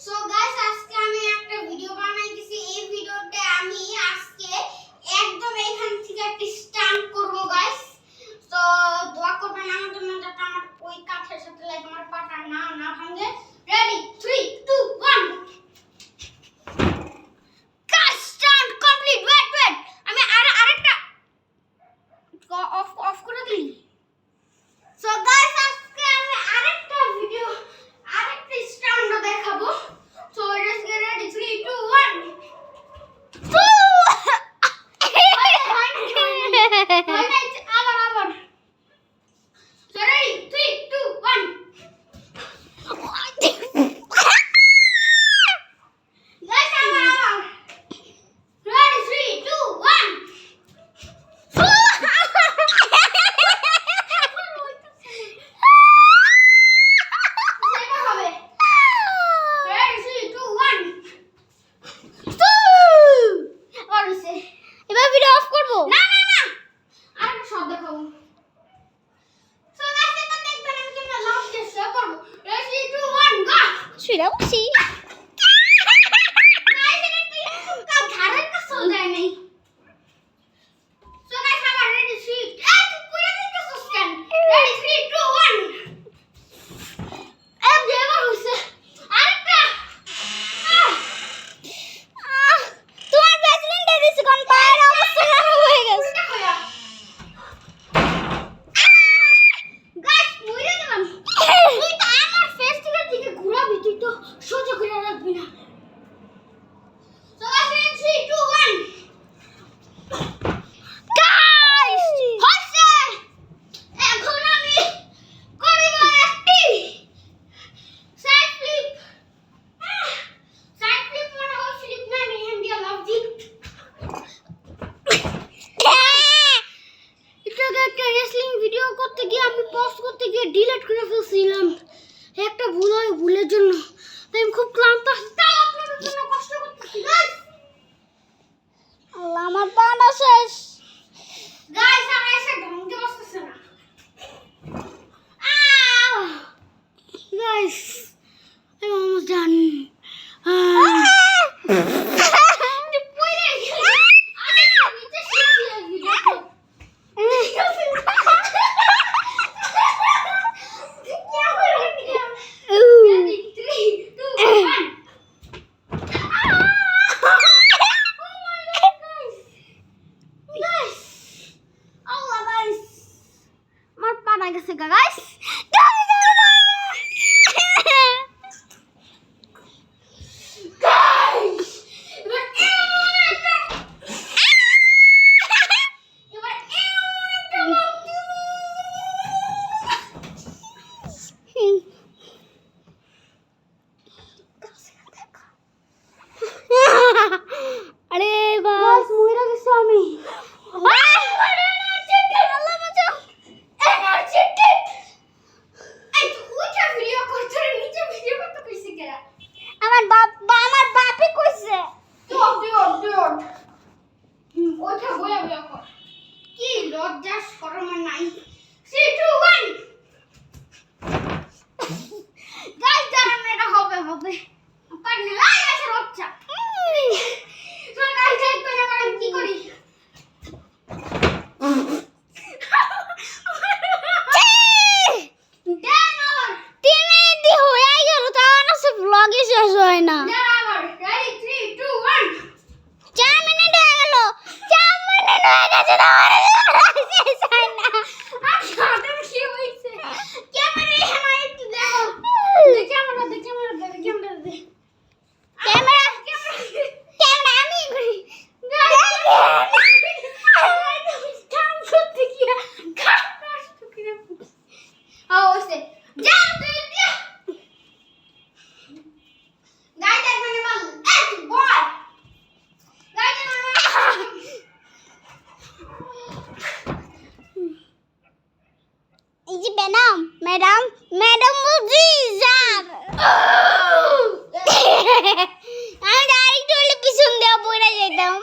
So guys আজকে আমি একটা ভিডিও বানাইতেছি। এই ভিডিওতে আমি আজকে একদম এখান থেকে একটা স্টান্ট করব গাইস। তো দোয়া করবেন আমার জন্য যাতে আমার ওই কাঠের সাথে লাগে আমার পাটা না ভাঙে। Ready 3 2 1 guys stunt complete. Wait আমি আরেকটা অফ করে দিই। সো গাইস আজকে আমি আরেকটা স্টান্ট দেখাবো। So let's get ready. 3, 2, 1. আবার So ready? 3, 2, 1. Guys, আবার Ready? 3, 2, 1. এবার ভিডিও অফ করব। না আর শব্দ দেখাবো। সো গাইস এটা দেখবেন আমি কেমন লাস্ট চেষ্টা করব। 3 2 1 গো। শুইরা বসি। গাইস এটা তো ঘাড়ের কাছে যায় নাই। সো গাইস আবার রেডি 3 এই পুরো দিকে স্ট্যান্ড। রেডি 3 2 1 এই যেবার হইছে আরেকটা তোমার প্রেসিডেন্ট এদিকে কোন পায়ের অবস্থা খারাপ হয়ে গেছে। গাইস মইরা গেলাম। তুই তো আমার ফেস থেকে ঘুরাবি, তুই তো সোজা করে রাখবি না। সো গাইস 3 2 1 গাইস হইছে। এখন আমি করিব একটি সাইড ফ্লিপ। সাইড ফ্লিপ মানে হয় ফ্লিপ না, আমি হ্যান্ড দিয়ে লাভ দিই। একটা রেসলিং ভিডিও করতে গিয়ে আমি পজ করতে গিয়ে ডিলিট করে ফেলছিলাম। একটা ভুলের জন্য তাই আমি খুব ক্লান্ত আছি। তাও আপনাদের জন্য কষ্ট করতেছি গাইস। আল্লাহ আমার পাটা শেষ গাইস। আমার এসে ঢঙ্গে বসতেছে না গাইস। আমি অলমোস্ট ডান। গেছে গাইস। আরে বাস মইরা গেছি আমি। আমার বাপে কইছে ওটা বলে কর কি লজ্জা শরম নাই। 3 2 1 গাইস জানেন এটা হবে পারলে লাই আছে লজ্জা। সো গাইস দেখবেন আমরা কি করি। শেষ হয় না। রেডি 3 2 1 4 মিনিট হয়ে গেল। 4 মিনিট হয়ে গেছে শেষ হয় না। আচ্ছা কি হইছে ক্যামেরা এখানে একটু দেখো। ক্যামেরা আমি করি কাম করতে কি কাম নষ্ট করে ওইছে যা তুই ম্যাডাম বলছি স্যার। আমি ডাইরেক্ট হলে পিছন দেওয়া পড়ে যেতাম।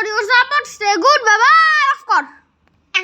your support. Stay good. Bye bye.